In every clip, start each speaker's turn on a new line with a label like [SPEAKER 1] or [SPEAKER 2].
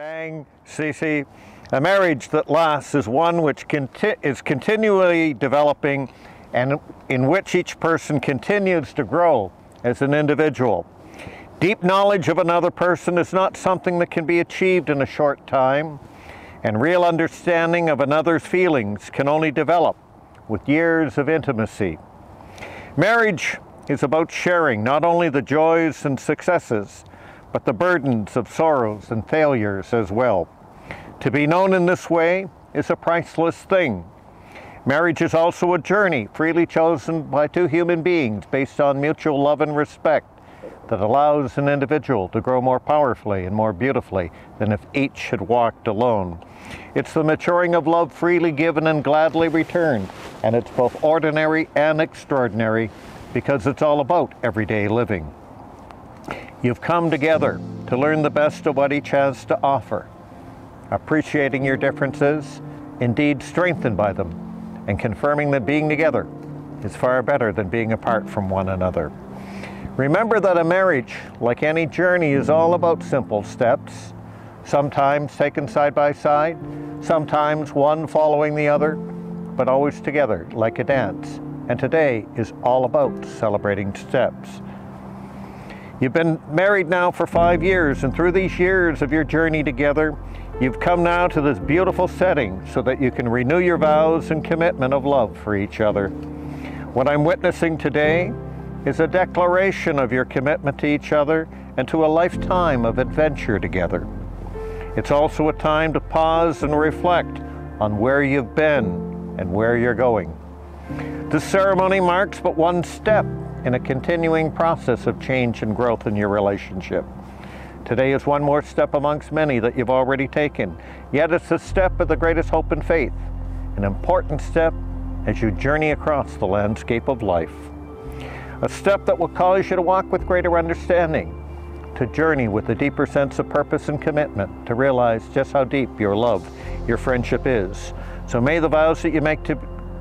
[SPEAKER 1] Fang, Cici, a marriage that lasts is one which is continually developing and in which each person continues to grow as an individual. Deep knowledge of another person is not something that can be achieved in a short time, and real understanding of another's feelings can only develop with years of intimacy. Marriage is about sharing not only the joys and successes, but the burdens of sorrows and failures as well. To be known in this way is a priceless thing. Marriage is also a journey freely chosen by two human beings based on mutual love and respect that allows an individual to grow more powerfully and more beautifully than if each had walked alone. It's the maturing of love freely given and gladly returned, and it's both ordinary and extraordinary because it's all about everyday living. You've come together to learn the best of what each has to offer, appreciating your differences, indeed strengthened by them, and confirming that being together is far better than being apart from one another. Remember that a marriage, like any journey, is all about simple steps, sometimes taken side by side, sometimes one following the other, but always together like a dance. And today is all about celebrating steps. You've been married now for 5 years, and through these years of your journey together, you've come now to this beautiful setting so that you can renew your vows and commitment of love for each other. What I'm witnessing today is a declaration of your commitment to each other and to a lifetime of adventure together. It's also a time to pause and reflect on where you've been and where you're going. This ceremony marks but one step in a continuing process of change and growth in your relationship. Today is one more step amongst many that you've already taken, yet it's a step of the greatest hope and faith, an important step as you journey across the landscape of life. A step that will cause you to walk with greater understanding, to journey with a deeper sense of purpose and commitment, to realize just how deep your love, your friendship is. So may the vows that you make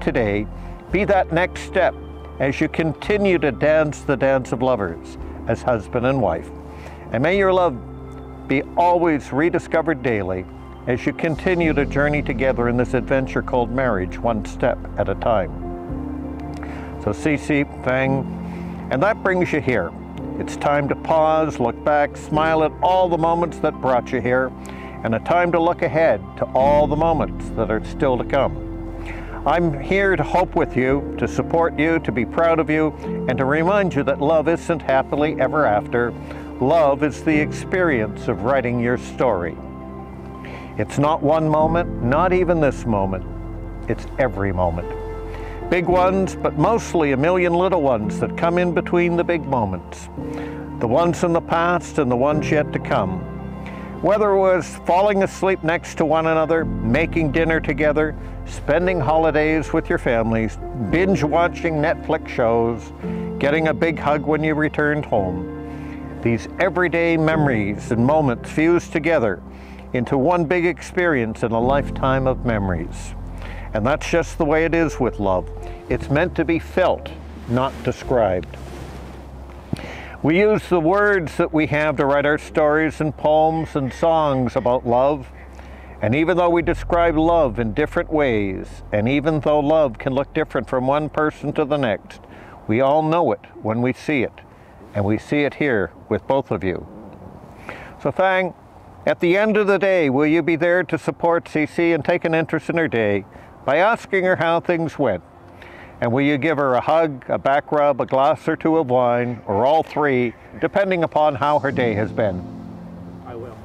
[SPEAKER 1] today be that next step as you continue to dance the dance of lovers as husband and wife. And may your love be always rediscovered daily as you continue to journey together in this adventure called marriage, one step at a time. So Cici, Fang, and that brings you here. It's time to pause, look back, smile at all the moments that brought you here, and a time to look ahead to all the moments that are still to come. I'm here to hope with you, to support you, to be proud of you, and to remind you that love isn't happily ever after. Love is the experience of writing your story. It's not one moment, not even this moment. It's every moment. Big ones, but mostly a million little ones that come in between the big moments. The ones in the past and the ones yet to come. Whether it was falling asleep next to one another, making dinner together, spending holidays with your families, binge watching Netflix shows, getting a big hug when you returned home. These everyday memories and moments fused together into one big experience in a lifetime of memories. And that's just the way it is with love. It's meant to be felt, not described. We use the words that we have to write our stories and poems and songs about love. And even though we describe love in different ways, and even though love can look different from one person to the next, we all know it when we see it. And we see it here with both of you. So Fang, at the end of the day, will you be there to support Cici and take an interest in her day by asking her how things went? And will you give her a hug, a back rub, a glass or two of wine, or all three, depending upon how her day has been?
[SPEAKER 2] I will.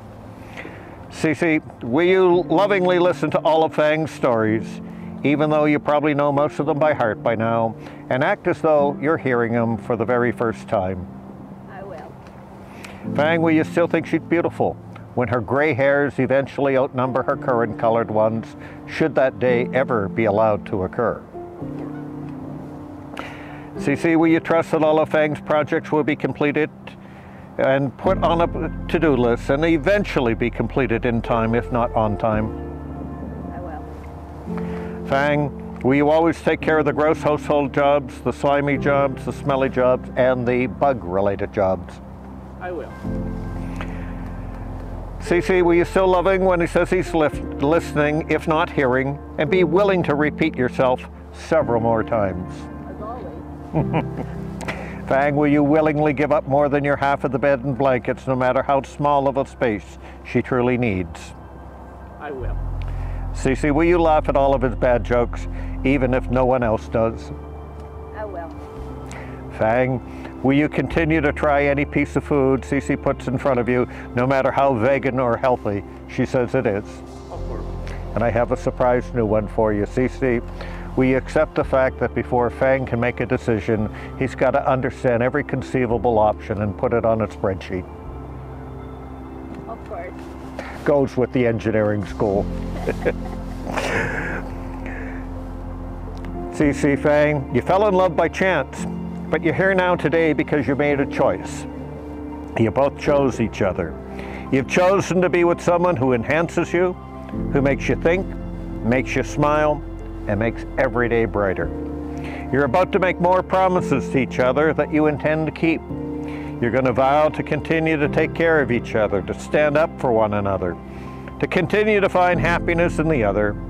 [SPEAKER 1] Cici, will you lovingly listen to all of Fang's stories, even though you probably know most of them by heart by now, and act as though you're hearing them for the very first time?
[SPEAKER 3] I will.
[SPEAKER 1] Fang, will you still think she's beautiful when her gray hairs eventually outnumber her current colored ones, should that day ever be allowed to occur? Cici, will you trust that all of Fang's projects will be completed and put on a to-do list and eventually be completed in time, if not on time?
[SPEAKER 3] I will.
[SPEAKER 1] Fang, will you always take care of the gross household jobs, the slimy jobs, the smelly jobs, and the bug-related jobs?
[SPEAKER 2] I will.
[SPEAKER 1] Cici, will you still love him when he says he's listening, if not hearing, and be willing to repeat yourself several more times?
[SPEAKER 3] As always.
[SPEAKER 1] Fang, will you willingly give up more than your half of the bed and blankets, no matter how small of a space she truly needs?
[SPEAKER 2] I will.
[SPEAKER 1] Cici, will you laugh at all of his bad jokes, even if no one else does?
[SPEAKER 3] I will.
[SPEAKER 1] Fang, will you continue to try any piece of food Cici puts in front of you, no matter how vegan or healthy she says it is?
[SPEAKER 2] Of course.
[SPEAKER 1] And I have a surprise new one for you. Cici, will you accept the fact that before Fang can make a decision, he's got to understand every conceivable option and put it on a spreadsheet?
[SPEAKER 3] Of course.
[SPEAKER 1] Goes with the engineering school. Cici, Fang, you fell in love by chance, but you're here now today because you made a choice. You both chose each other. You've chosen to be with someone who enhances you, who makes you think, makes you smile, and makes every day brighter. You're about to make more promises to each other that you intend to keep. You're going to vow to continue to take care of each other, to stand up for one another, to continue to find happiness in the other.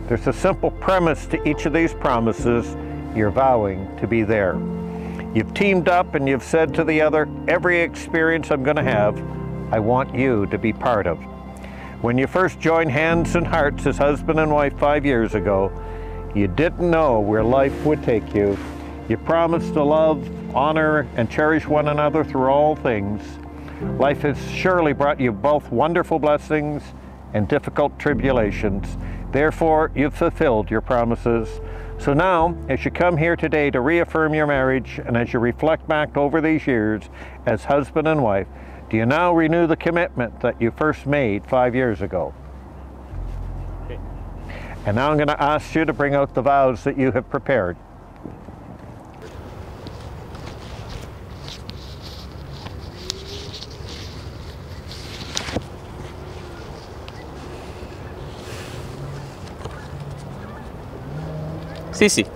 [SPEAKER 1] There's a simple premise to each of these promises. You're vowing to be there. You've teamed up and you've said to the other, every experience I'm going to have, I want you to be part of. When you first joined hands and hearts as husband and wife 5 years ago, you didn't know where life would take you. You promised to love, honor, and cherish one another through all things. Life has surely brought you both wonderful blessings and difficult tribulations. Therefore, you've fulfilled your promises. So now, as you come here today to reaffirm your marriage, and as you reflect back over these years as husband and wife, do you now renew the commitment that you first made 5 years ago?
[SPEAKER 2] Okay.
[SPEAKER 1] And now I'm going to ask you to bring out the vows that you have prepared.
[SPEAKER 2] Cici,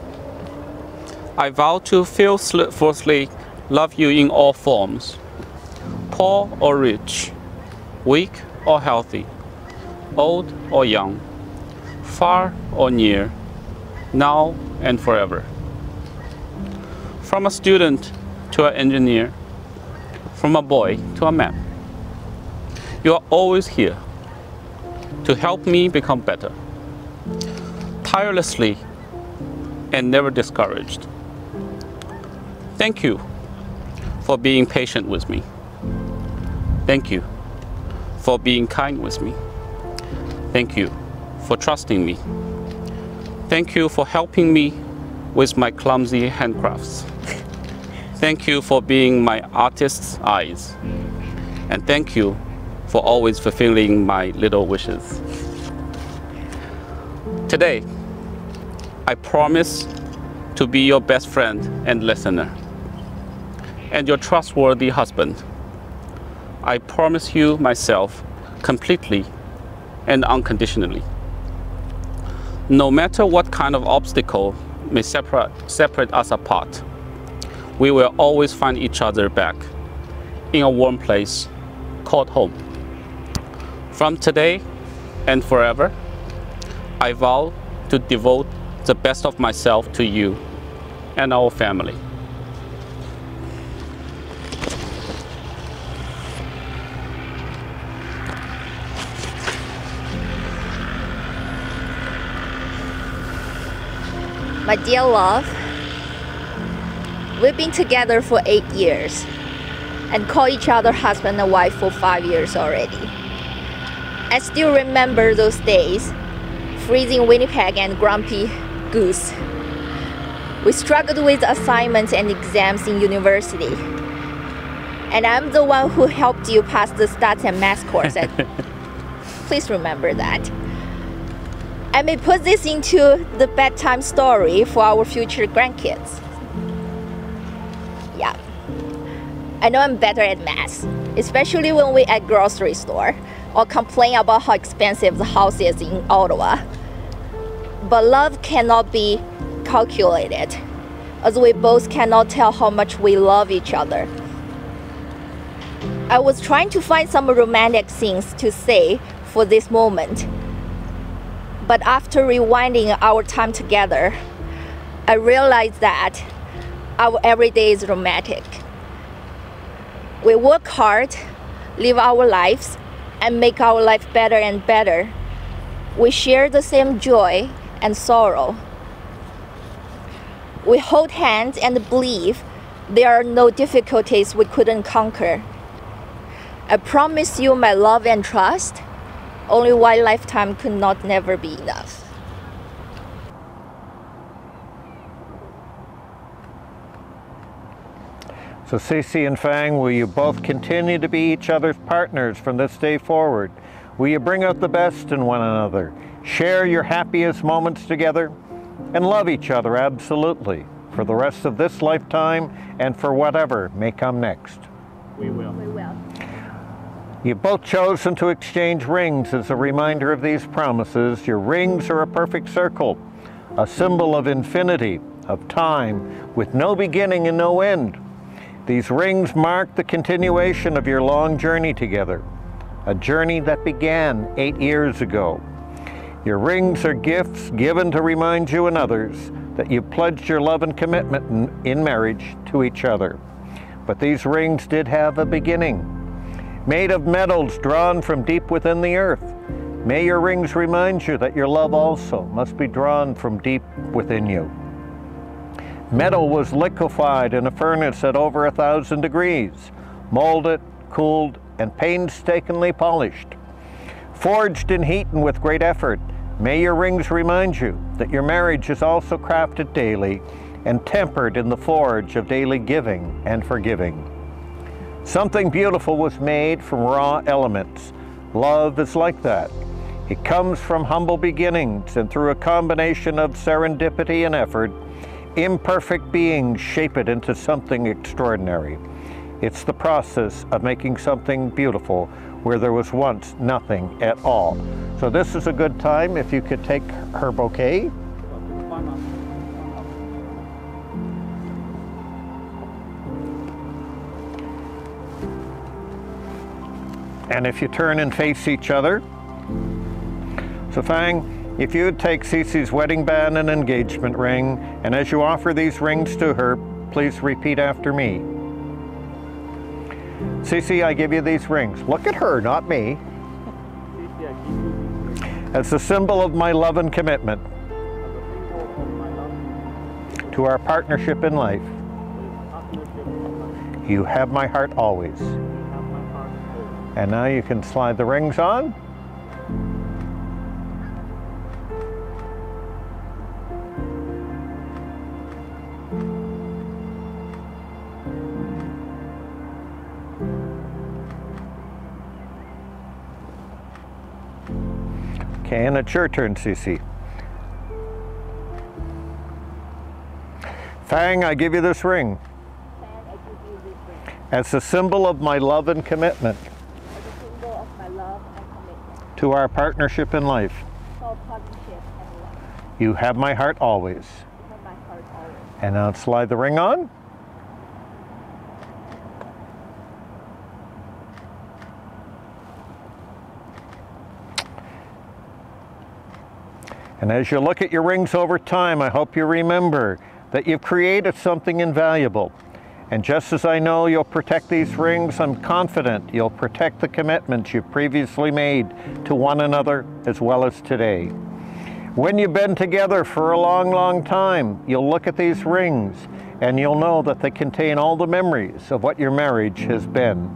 [SPEAKER 2] I vow to fearlessly love you in all forms, poor or rich, weak or healthy, old or young, far or near, now and forever. From a student to an engineer, from a boy to a man. You are always here to help me become better, tirelessly and never discouraged. Thank you for being patient with me. Thank you for being kind with me. Thank you for trusting me. Thank you for helping me with my clumsy handcrafts. Thank you for being my artist's eyes. And thank you for always fulfilling my little wishes. Today, I promise to be your best friend and listener, and your trustworthy husband. I promise you myself completely and unconditionally. No matter what kind of obstacle may separate us apart, we will always find each other back in a warm place called home. From today and forever, I vow to devote the best of myself to you and our family.
[SPEAKER 3] My dear love, we've been together for 8 years and call each other husband and wife for 5 years already. I still remember those days, freezing Winnipeg and grumpy Goose. We struggled with assignments and exams in university. And I'm the one who helped you pass the stats and math course. Please remember that. I may put this into the bedtime story for our future grandkids. Yeah. I know I'm better at math, especially when we're at grocery store or complain about how expensive the house is in Ottawa. But love cannot be calculated, as we both cannot tell how much we love each other. I was trying to find some romantic things to say for this moment. But after rewinding our time together, I realized that our everyday is romantic. We work hard, live our lives, and make our life better and better. We share the same joy and sorrow. We hold hands and believe there are no difficulties we couldn't conquer. I promise you my love and trust. Only one lifetime could not never be enough.
[SPEAKER 1] So Cici and Fang, will you both continue to be each other's partners from this day forward? Will you bring out the best in one another, share your happiest moments together, and love each other absolutely for the rest of this lifetime and for whatever may come next?
[SPEAKER 2] We will.
[SPEAKER 3] We will.
[SPEAKER 1] You've both chosen to exchange rings as a reminder of these promises. Your rings are a perfect circle, a symbol of infinity, of time, with no beginning and no end. These rings mark the continuation of your long journey together, a journey that began 8 years ago. Your rings are gifts given to remind you and others that you pledged your love and commitment in marriage to each other. But these rings did have a beginning. Made of metals drawn from deep within the earth, may your rings remind you that your love also must be drawn from deep within you. Metal was liquefied in a furnace at over 1,000 degrees, molded, cooled, and painstakingly polished. Forged in heat and with great effort, may your rings remind you that your marriage is also crafted daily and tempered in the forge of daily giving and forgiving. Something beautiful was made from raw elements. Love is like that. It comes from humble beginnings, and through a combination of serendipity and effort, imperfect beings shape it into something extraordinary. It's the process of making something beautiful where there was once nothing at all. So this is a good time if you could take her bouquet. And if you turn and face each other. So Fang, if you would take Cici's wedding band and engagement ring, and as you offer these rings to her, please repeat after me. Cici, I give you these rings. Look at her, not me. As a symbol of my love and commitment to our partnership in life. You have my heart always. And now you can slide the rings on. Okay, and it's your turn, Cici. Fang, I give you this ring. As a symbol of my love and commitment. To our partnership in life. You have my heart always. And now slide the ring on. And as you look at your rings over time, I hope you remember that you've created something invaluable. And just as I know you'll protect these rings, I'm confident you'll protect the commitments you've previously made to one another as well as today. When you've been together for a long, long time, you'll look at these rings and you'll know that they contain all the memories of what your marriage has been.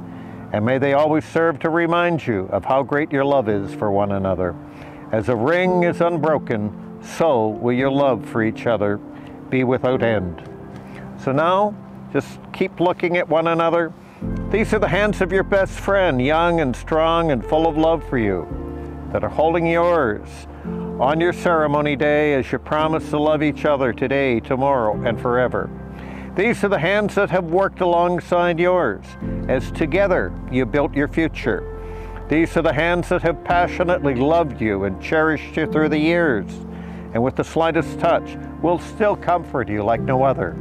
[SPEAKER 1] And may they always serve to remind you of how great your love is for one another. As a ring is unbroken, so will your love for each other be without end. So now, just keep looking at one another. These are the hands of your best friend, young and strong and full of love for you, that are holding yours on your ceremony day as you promise to love each other today, tomorrow, and forever. These are the hands that have worked alongside yours as together you built your future. These are the hands that have passionately loved you and cherished you through the years, and with the slightest touch will still comfort you like no other.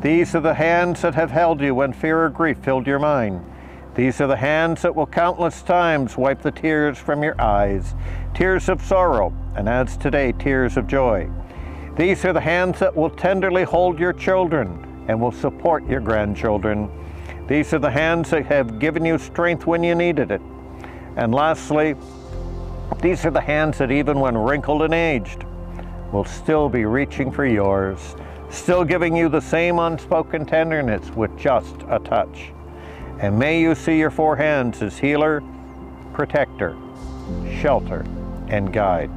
[SPEAKER 1] These are the hands that have held you when fear or grief filled your mind. These are the hands that will countless times wipe the tears from your eyes, tears of sorrow, and as today, tears of joy. These are the hands that will tenderly hold your children and will support your grandchildren. These are the hands that have given you strength when you needed it. And lastly, these are the hands that even when wrinkled and aged, will still be reaching for yours, still giving you the same unspoken tenderness with just a touch. And may you see your four hands as healer, protector, shelter, and guide.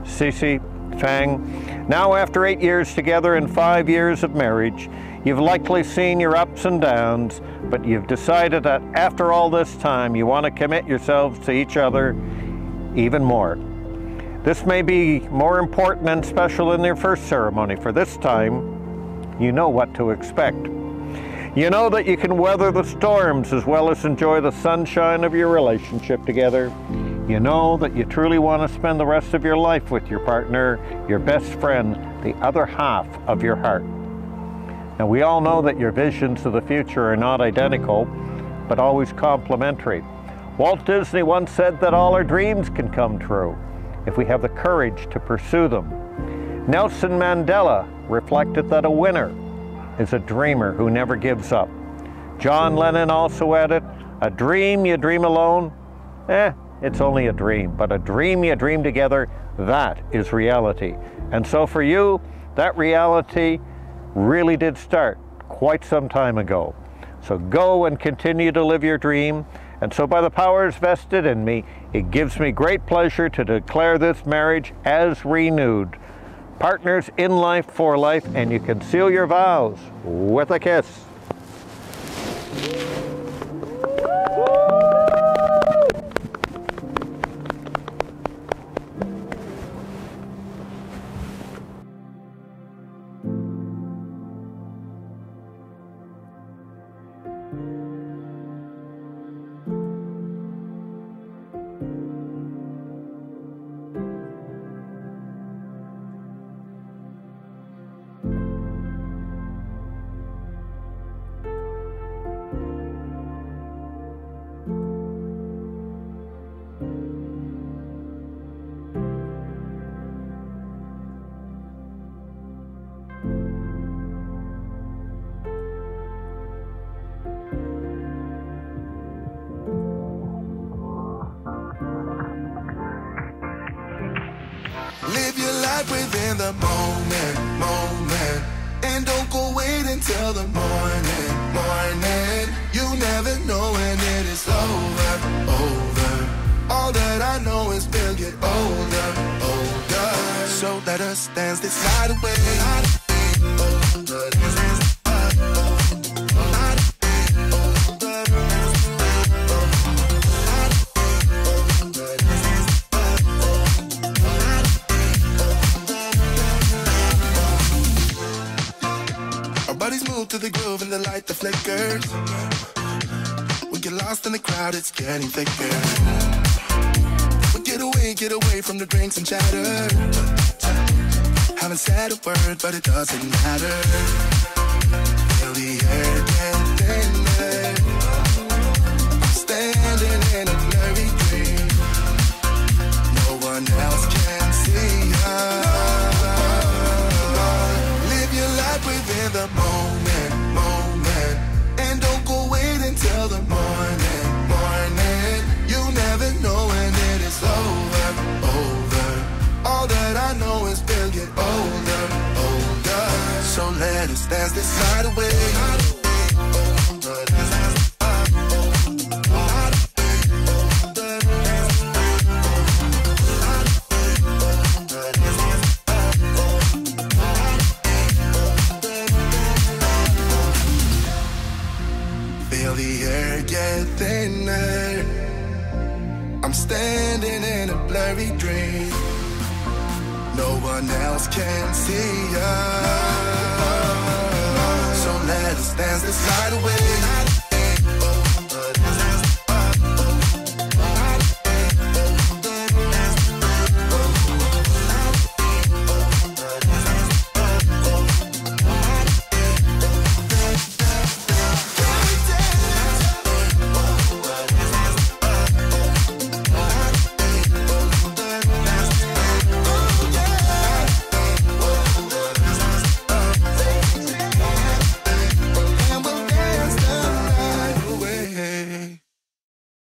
[SPEAKER 1] Cici, Fang, now after 8 years together and 5 years of marriage, you've likely seen your ups and downs, but you've decided that after all this time, you want to commit yourselves to each other even more. This may be more important and special than your first ceremony, for this time, you know what to expect. You know that you can weather the storms as well as enjoy the sunshine of your relationship together. You know that you truly want to spend the rest of your life with your partner, your best friend, the other half of your heart. Now, we all know that your visions of the future are not identical, but always complementary. Walt Disney once said that all our dreams can come true if we have the courage to pursue them. Nelson Mandela reflected that a winner is a dreamer who never gives up. John Lennon also added, a dream you dream alone, it's only a dream, but a dream you dream together, that is reality. And so for you, that reality really did start quite some time ago. So go and continue to live your dream. And so by the powers vested in me, it gives me great pleasure to declare this marriage as renewed. Partners in life for life, and you can seal your vows with a kiss.
[SPEAKER 4] Live your life within the moment, and don't go wait until the morning. You never know when it is over. All that I know is we'll get older. So let us dance this night away. To the groove and the light that flickers. We get lost in the crowd, it's getting thicker. We get away from the drinks and chatter. Haven't said a word, but it doesn't matter. Feel the air get thinner. I'm standing in a blurry dream. No one else can see us. Live your life within the moment. And don't go wait until the morning. You never know when it is over. All that I know is we'll get older. So let us dance this night away. Feel the air get thinner. I'm standing in a blurry dream. No one else can see us. So let us dance this night away.